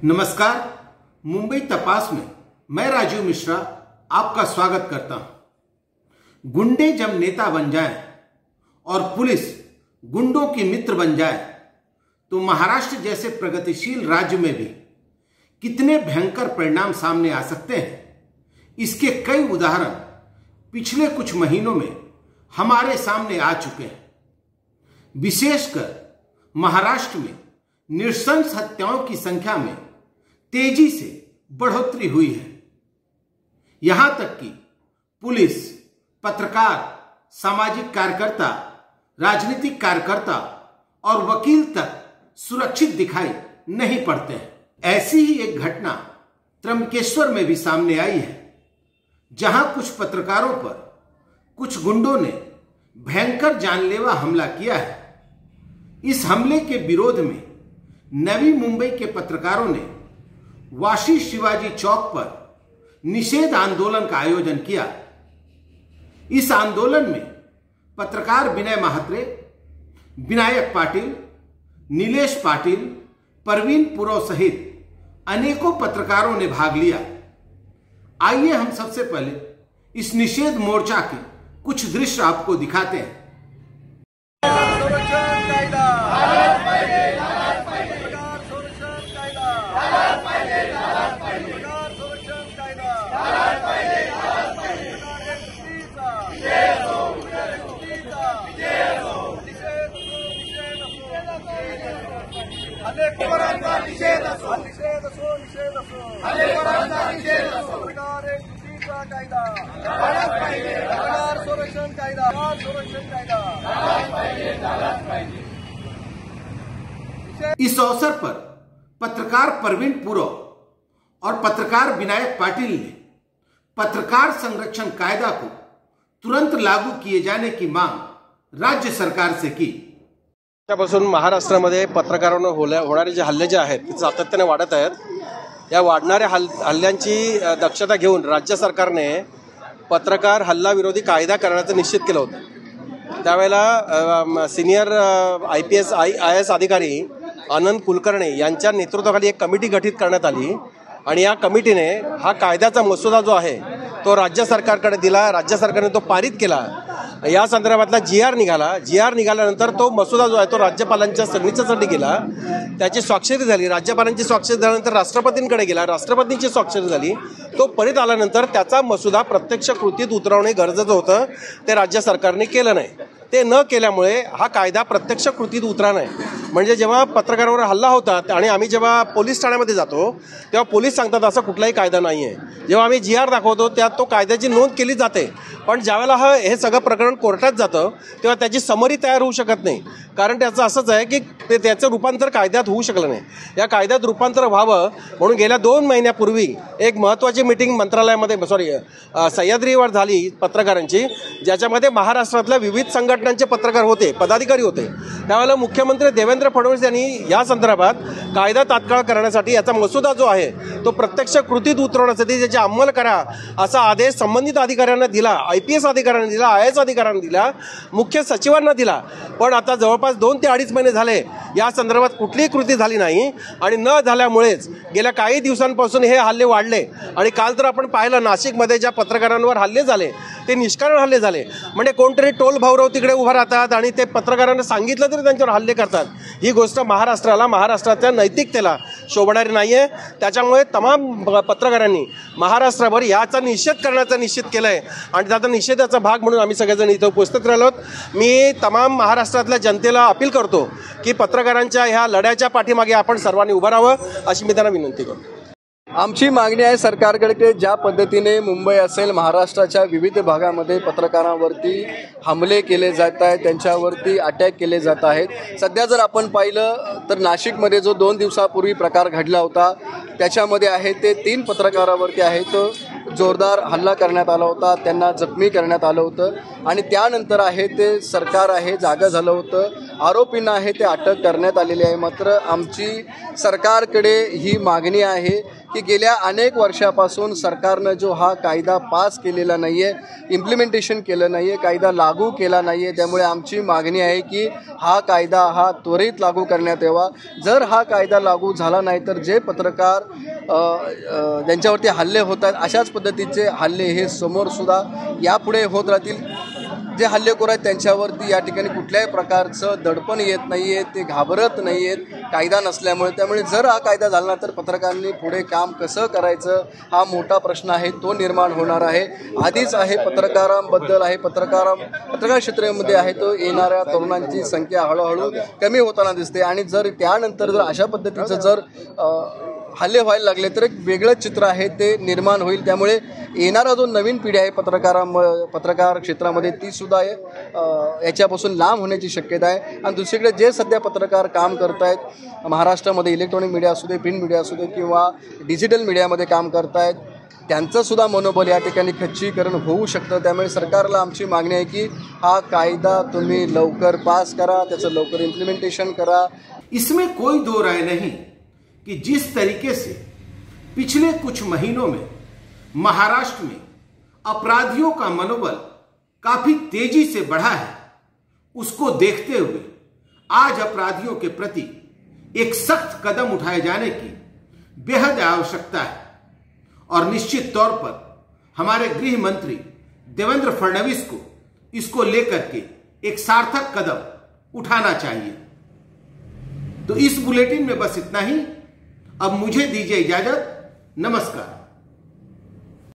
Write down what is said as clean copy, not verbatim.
नमस्कार, मुंबई तपास में मैं राजीव मिश्रा आपका स्वागत करता हूं। गुंडे जब नेता बन जाएं और पुलिस गुंडों की मित्र बन जाए तो महाराष्ट्र जैसे प्रगतिशील राज्य में भी कितने भयंकर परिणाम सामने आ सकते हैं, इसके कई उदाहरण पिछले कुछ महीनों में हमारे सामने आ चुके हैं। विशेषकर महाराष्ट्र में नृशंस हत्याओं की संख्या में तेजी से बढ़ोतरी हुई है। यहां तक कि पुलिस, पत्रकार, सामाजिक कार्यकर्ता, राजनीतिक कार्यकर्ता और वकील तक सुरक्षित दिखाई नहीं पड़ते हैं। ऐसी ही एक घटना त्र्यंबकेश्वर में भी सामने आई है, जहां कुछ पत्रकारों पर कुछ गुंडों ने भयंकर जानलेवा हमला किया है। इस हमले के विरोध में नवी मुंबई के पत्रकारों ने वाशी शिवाजी चौक पर निषेध आंदोलन का आयोजन किया। इस आंदोलन में पत्रकार विनय महात्रे, विनायक पाटिल, नीलेश पाटिल, परवीन पुरो सहित अनेकों पत्रकारों ने भाग लिया। आइए हम सबसे पहले इस निषेध मोर्चा के कुछ दृश्य आपको दिखाते हैं। इस अवसर पर पत्रकार परवीन पुरो और पत्रकार विनायक पाटिल ने पत्रकार संरक्षण कायदा को तुरंत लागू किए जाने की मांग राज्य सरकार से की। त्यापासून महाराष्ट्रामध्ये पत्रकारांवर होणारे जे हल्ले जे आहेत ते सातत्याने वाढत आहेत। या वाढणाऱ्या हल्ल्यांची दक्षता घेऊन राज्य सरकारने पत्रकार हल्ला विरोधी कायदा करण्याचं निश्चित केलं होतं। त्यावेळेला सिनियर IPS IAS अधिकारी आनंद कुलकर्णी यांच्या नेतृत्वाखाली एक कमिटी गठीत करण्यात आली आणि या कमिटीने हा कायद्याचा मसुदा जो आहे तो राज्य सरकारकडे दिला। राज्य सरकारने तो पारित केला। या संदर्भातला GR निघाल्यानंतर तो मसुदा जो आहे तो राज्यपालांच्या सिग्नेचरसाठी गेला। त्याची स्वाक्षरी झाली। राज्यपालांची स्वाक्षरी झाल्यानंतर राष्ट्रपतींकडे गेला। राष्ट्रपतींची स्वाक्षरी झाली। तो परत आल्यानंतर त्याचा मसुदा प्रत्यक्ष कृतीत उतरवणे गरजेचं होतं। ते राज्य सरकारने केलं नाही। ते न केल्यामुळे हा कायदा प्रत्यक्ष कृतीत उतरा नाही। म्हणजे जेव्हा पत्रकारांवर हल्ला होतात आणि आम्ही जेव्हा पोलीस ठाण्यामध्ये जातो तेव्हा पोलीस सांगतात असा कुठलाही कायदा नाही आहे। जेव्हा आम्ही GR दाखवतो त्यात तो कायद्याची नोंद केली जाते, पण ज्यावेळेला हे सगळं प्रकरण कोर्टात जातं तेव्हा त्याची समरी तयार होऊ शकत नाही। कारण त्याचं असंच आहे की त्याचं रूपांतर कायद्यात होऊ शकलं नाही। या कायद्यात रूपांतर व्हावं म्हणून गेल्या 2 महिन्यापूर्वी एक महत्त्वाची मीटिंग मंत्रालयामध्ये सह्याद्रीवर झाली पत्रकारांची, ज्याच्यामध्ये महाराष्ट्रातल्या विविध संघटनांचे पत्रकार होते, पदाधिकारी होते। त्यावेळेला मुख्यमंत्री देवेंद्र फडणवीस यांनी या संदर्भात कायदा तात्काळ करण्यासाठी याचा मसुदा जो आहे तो प्रत्यक्ष कृतीत उतरवण्यासाठी त्याची अंमल करा असा आदेश संबंधित अधिकाऱ्यांना दिला। IPS अधिकाऱ्यांना दिला, IAS अधिकाऱ्यांना दिला, मुख्य सचिवांना दिला। पण आता जवळपास 2 ते 2.5 महिने झाले या संदर्भात कुठलीही कृती झाली नाही आणि न झाल्यामुळेच गेल्या काही दिवसांपासून हे हल्ले वाढले। आणि काल तर आपण पाहिलं नाशिकमध्ये ज्या पत्रकारांवर हल्ले झाले ते निष्कारण हल्ले झाले। म्हणजे कोणतरी टोल भाऊराव तिकडे उभा राहतात आणि ते पत्रकारांना सांगितलं तरी त्यांच्यावर हल्ले करतात। ही गोष्ट महाराष्ट्राच्या नैतिकतेला शोभणारी नाही आहे। त्याच्यामुळे तमाम पत्रकारांनी महाराष्ट्रभर याचा निषेध करण्याचा निश्चित केलंय आणि त्याचा निषेधाचा भाग म्हणून आम्ही सगळेजण इथं उपस्थित राहिलो। मी तमाम महाराष्ट्रातल्या जनतेला अपील करतो की पत्रकारांच्या ह्या लढ्याच्या पाठीमागे आपण सर्वांनी उभं राहावं अशी मी त्यांना विनंती करतो। आमची मागणी आहे सरकारकडे, ज्या पद्धतीने मुंबई असेल महाराष्ट्राच्या विविध भागामध्ये पत्रकारांवरती हमले केले जात आहेत, त्यांच्यावरती अटॅक केले जात आहेत। सध्या जर आपण पाहिलं तर नाशिकमध्ये जो 2 दिवसापूर्वी प्रकार घडला होता त्याच्यामध्ये आहे ते 3 पत्रकारांवरती आहेत जोरदार हल्ला करण्यात आला होता, त्यांना जखमी करण्यात आलं होतं आणि त्यानंतर आहे ते सरकार आहे जागं झालं होतं, आरोपींना आहे ते अटक करण्यात आलेली आहे. मात्र आमची सरकारकडे ही मागणी आहे की गेल्या अनेक वर्षापासून सरकारनं जो हा कायदा पास केलेला नाही आहे, इम्प्लिमेंटेशन केलं नाही आहे, कायदा लागू केला नाही आहे. त्यामुळे आमची मागणी आहे की हा कायदा हा त्वरित लागू करण्यात यावा. जर हा कायदा लागू झाला नाही तर जे पत्रकार ज्यांच्यावरती हल्ले होत आहेत अशाच पद्धतीचे हल्ले हे समोरसुद्धा यापुढे होत राहतील. जे हल्लेखोर आहेत त्यांच्यावरती या ठिकाणी कुठल्याही प्रकारचं दडपण येत नाही आहे, ते घाबरत नाही आहेत कायदा नसल्यामुळे. त्यामुळे जर हा कायदा झाला तर पत्रकारांनी पुढे काम कसं करायचं हा मोठा प्रश्न आहे, तो निर्माण होणार आहे. आधीच आहे पत्रकारांबद्दल आहे पत्रकार क्षेत्रामध्ये आहे तो येणाऱ्या तरुणांची संख्या हळूहळू कमी होताना दिसते आणि जर त्यानंतर जर अशा पद्धतीचं जर हल्ले व्हायला लागले तर एक वेगळं चित्र आहे ते निर्माण होईल. त्यामुळे येणारा जो नवीन पिढी आहे पत्रकार क्षेत्रामध्ये ती सुद्धा याच्यापासून लांब होण्याची शक्यता आहे. आणि दुसरीकडे जे सध्या पत्रकार काम करत आहेत महाराष्ट्रामध्ये, इलेक्ट्रॉनिक मीडिया असू दे, प्रिंट मीडिया असू दे किंवा डिजिटल मीडियामध्ये काम करत आहेत, त्यांचंसुद्धा मनोबल या ठिकाणी खच्चीकरण होऊ शकतं. त्यामुळे सरकारला आमची मागणी आहे की हा कायदा तुम्ही लवकर पास करा, त्याचं लवकर इम्प्लिमेंटेशन करा. इसमें कोई दो राय नहीं कि जिस तरीके से पिछले कुछ महीनों में महाराष्ट्र में अपराधियों का मनोबल काफी तेजी से बढ़ा है, उसको देखते हुए आज अपराधियों के प्रति एक सख्त कदम उठाए जाने की बेहद आवश्यकता है. और निश्चित तौर पर हमारे गृह मंत्री देवेंद्र फडणवीस को इसको लेकर के एक सार्थक कदम उठाना चाहिए. तो इस बुलेटिन में बस इतना ही. अब मुझे दीजिए इजाजत. नमस्कार.